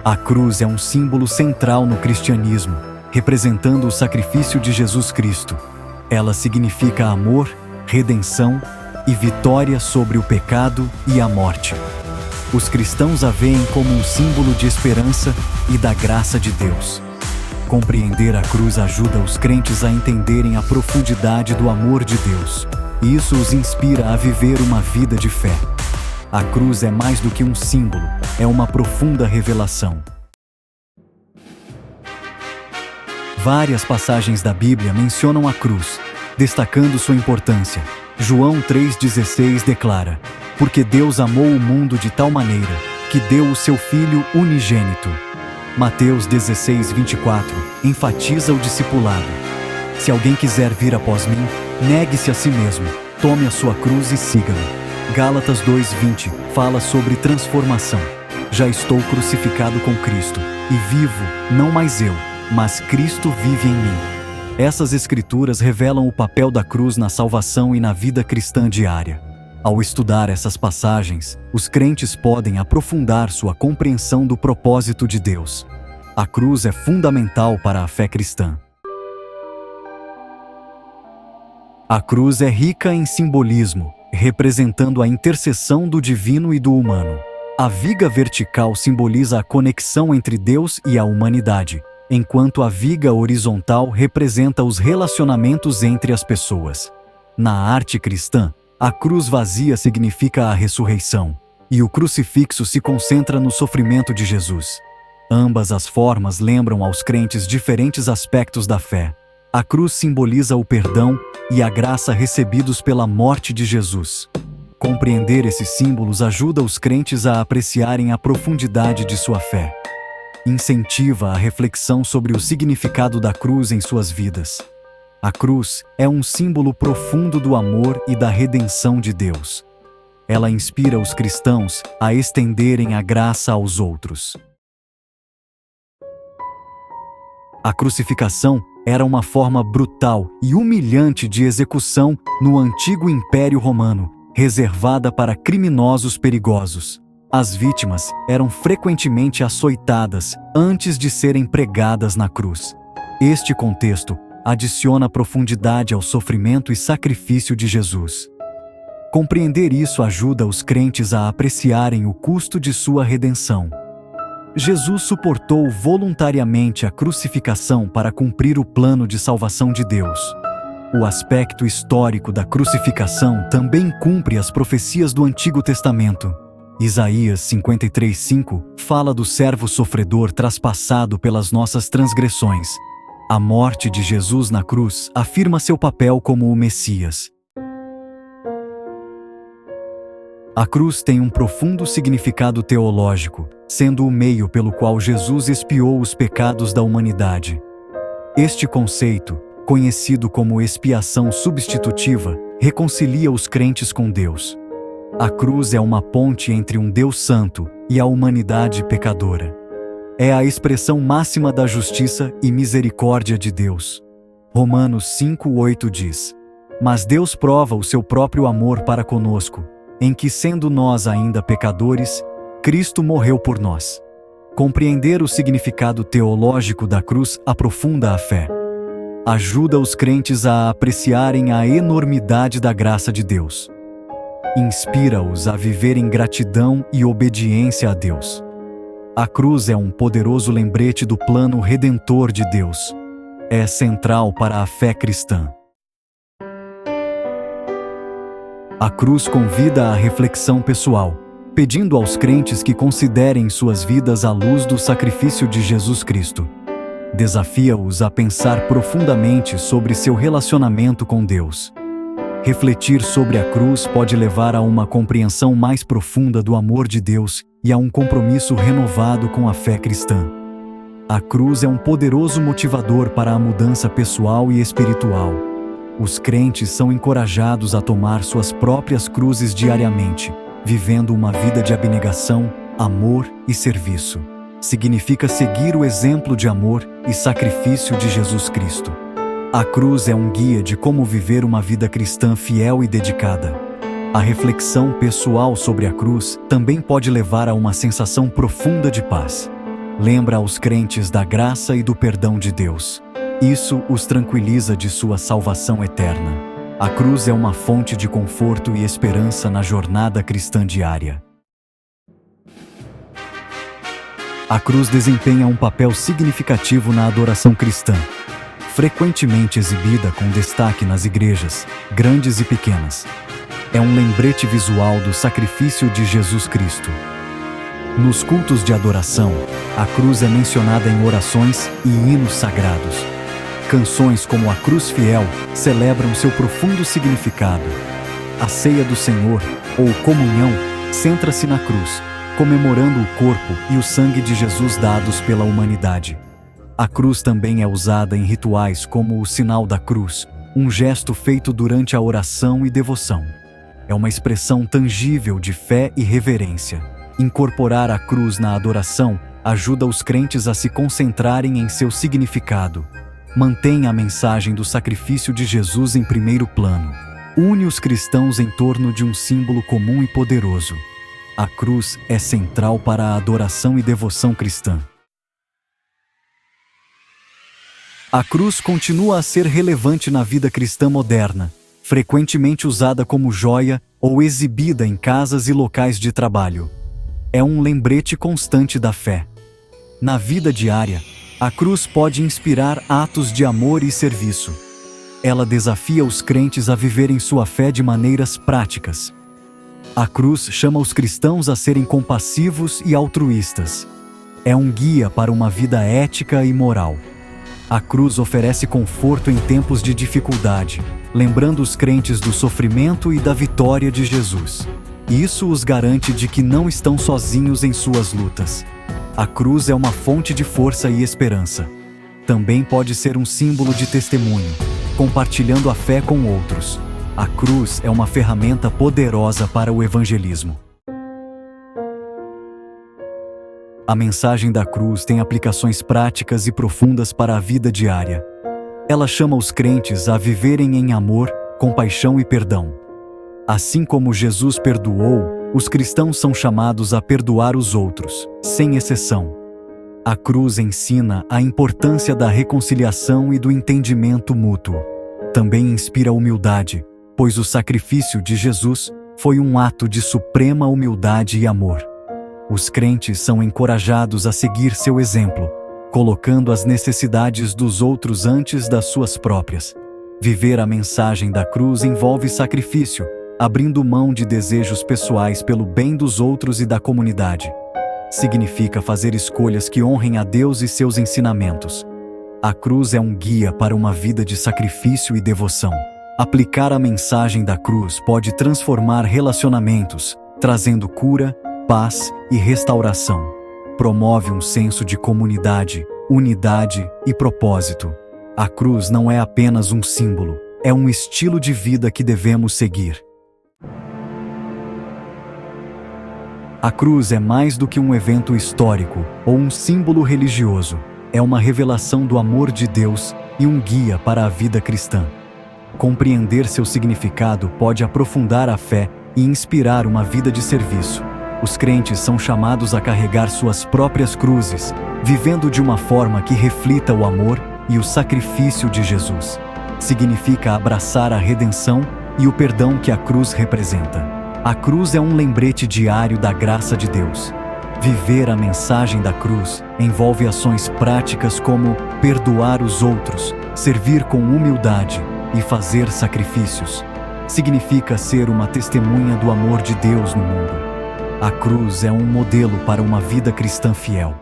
A cruz é um símbolo central no cristianismo, representando o sacrifício de Jesus Cristo. Ela significa amor, redenção e vitória sobre o pecado e a morte. Os cristãos a veem como um símbolo de esperança e da graça de Deus. Compreender a cruz ajuda os crentes a entenderem a profundidade do amor de Deus, e isso os inspira a viver uma vida de fé. A cruz é mais do que um símbolo, é uma profunda revelação. Várias passagens da Bíblia mencionam a cruz, destacando sua importância. João 3,16 declara: "Porque Deus amou o mundo de tal maneira, que deu o seu Filho unigênito." Mateus 16,24 enfatiza o discipulado. "Se alguém quiser vir após mim, negue-se a si mesmo, tome a sua cruz e siga-me." Gálatas 2,20 fala sobre transformação. "Já estou crucificado com Cristo, e vivo, não mais eu, mas Cristo vive em mim." Essas escrituras revelam o papel da cruz na salvação e na vida cristã diária. Ao estudar essas passagens, os crentes podem aprofundar sua compreensão do propósito de Deus. A cruz é fundamental para a fé cristã. A cruz é rica em simbolismo, representando a interseção do divino e do humano. A viga vertical simboliza a conexão entre Deus e a humanidade, enquanto a viga horizontal representa os relacionamentos entre as pessoas. Na arte cristã, a cruz vazia significa a ressurreição, e o crucifixo se concentra no sofrimento de Jesus. Ambas as formas lembram aos crentes diferentes aspectos da fé. A cruz simboliza o perdão e a graça recebidos pela morte de Jesus. Compreender esses símbolos ajuda os crentes a apreciarem a profundidade de sua fé. Incentiva a reflexão sobre o significado da cruz em suas vidas. A cruz é um símbolo profundo do amor e da redenção de Deus. Ela inspira os cristãos a estenderem a graça aos outros. A crucificação era uma forma brutal e humilhante de execução no antigo Império Romano, reservada para criminosos perigosos. As vítimas eram frequentemente açoitadas antes de serem pregadas na cruz. Este contexto adiciona profundidade ao sofrimento e sacrifício de Jesus. Compreender isso ajuda os crentes a apreciarem o custo de sua redenção. Jesus suportou voluntariamente a crucificação para cumprir o plano de salvação de Deus. O aspecto histórico da crucificação também cumpre as profecias do Antigo Testamento. Isaías 53:5 fala do servo sofredor traspassado pelas nossas transgressões. A morte de Jesus na cruz afirma seu papel como o Messias. A cruz tem um profundo significado teológico, sendo o meio pelo qual Jesus expiou os pecados da humanidade. Este conceito, conhecido como expiação substitutiva, reconcilia os crentes com Deus. A cruz é uma ponte entre um Deus santo e a humanidade pecadora. É a expressão máxima da justiça e misericórdia de Deus. Romanos 5:8 diz: "Mas Deus prova o seu próprio amor para conosco, em que, sendo nós ainda pecadores, Cristo morreu por nós." Compreender o significado teológico da cruz aprofunda a fé. Ajuda os crentes a apreciarem a enormidade da graça de Deus. Inspira-os a viver em gratidão e obediência a Deus. A cruz é um poderoso lembrete do plano redentor de Deus. É central para a fé cristã. A cruz convida à reflexão pessoal, pedindo aos crentes que considerem suas vidas à luz do sacrifício de Jesus Cristo. Desafia-os a pensar profundamente sobre seu relacionamento com Deus. Refletir sobre a cruz pode levar a uma compreensão mais profunda do amor de Deus e a um compromisso renovado com a fé cristã. A cruz é um poderoso motivador para a mudança pessoal e espiritual. Os crentes são encorajados a tomar suas próprias cruzes diariamente, vivendo uma vida de abnegação, amor e serviço. Significa seguir o exemplo de amor e sacrifício de Jesus Cristo. A cruz é um guia de como viver uma vida cristã fiel e dedicada. A reflexão pessoal sobre a cruz também pode levar a uma sensação profunda de paz. lembra aos crentes da graça e do perdão de Deus. Isso os tranquiliza de sua salvação eterna. A cruz é uma fonte de conforto e esperança na jornada cristã diária. A cruz desempenha um papel significativo na adoração cristã, frequentemente exibida com destaque nas igrejas, grandes e pequenas. É um lembrete visual do sacrifício de Jesus Cristo. Nos cultos de adoração, a cruz é mencionada em orações e hinos sagrados. Canções como A Cruz Fiel celebram seu profundo significado. A ceia do Senhor, ou comunhão, centra-se na cruz, comemorando o corpo e o sangue de Jesus dados pela humanidade. A cruz também é usada em rituais como o sinal da cruz, um gesto feito durante a oração e devoção. É uma expressão tangível de fé e reverência. Incorporar a cruz na adoração ajuda os crentes a se concentrarem em seu significado. Mantém a mensagem do sacrifício de Jesus em primeiro plano. Une os cristãos em torno de um símbolo comum e poderoso. A cruz é central para a adoração e devoção cristã. A cruz continua a ser relevante na vida cristã moderna, frequentemente usada como joia ou exibida em casas e locais de trabalho. É um lembrete constante da fé. Na vida diária, a cruz pode inspirar atos de amor e serviço. Ela desafia os crentes a viverem sua fé de maneiras práticas. A cruz chama os cristãos a serem compassivos e altruístas. É um guia para uma vida ética e moral. A cruz oferece conforto em tempos de dificuldade, lembrando os crentes do sofrimento e da vitória de Jesus. Isso os garante de que não estão sozinhos em suas lutas. A cruz é uma fonte de força e esperança. Também pode ser um símbolo de testemunho, compartilhando a fé com outros. A cruz é uma ferramenta poderosa para o evangelismo. A mensagem da cruz tem aplicações práticas e profundas para a vida diária. Ela chama os crentes a viverem em amor, compaixão e perdão. Assim como Jesus perdoou, os cristãos são chamados a perdoar os outros, sem exceção. A cruz ensina a importância da reconciliação e do entendimento mútuo. Também inspira humildade, pois o sacrifício de Jesus foi um ato de suprema humildade e amor. Os crentes são encorajados a seguir seu exemplo, colocando as necessidades dos outros antes das suas próprias. Viver a mensagem da cruz envolve sacrifício, abrindo mão de desejos pessoais pelo bem dos outros e da comunidade. Significa fazer escolhas que honrem a Deus e seus ensinamentos. A cruz é um guia para uma vida de sacrifício e devoção. Aplicar a mensagem da cruz pode transformar relacionamentos, trazendo cura, paz e restauração. Promove um senso de comunidade, unidade e propósito. A cruz não é apenas um símbolo, é um estilo de vida que devemos seguir. A cruz é mais do que um evento histórico ou um símbolo religioso. É uma revelação do amor de Deus e um guia para a vida cristã. Compreender seu significado pode aprofundar a fé e inspirar uma vida de serviço. Os crentes são chamados a carregar suas próprias cruzes, vivendo de uma forma que reflita o amor e o sacrifício de Jesus. Significa abraçar a redenção e o perdão que a cruz representa. A cruz é um lembrete diário da graça de Deus. Viver a mensagem da cruz envolve ações práticas como perdoar os outros, servir com humildade e fazer sacrifícios. Significa ser uma testemunha do amor de Deus no mundo. A cruz é um modelo para uma vida cristã fiel.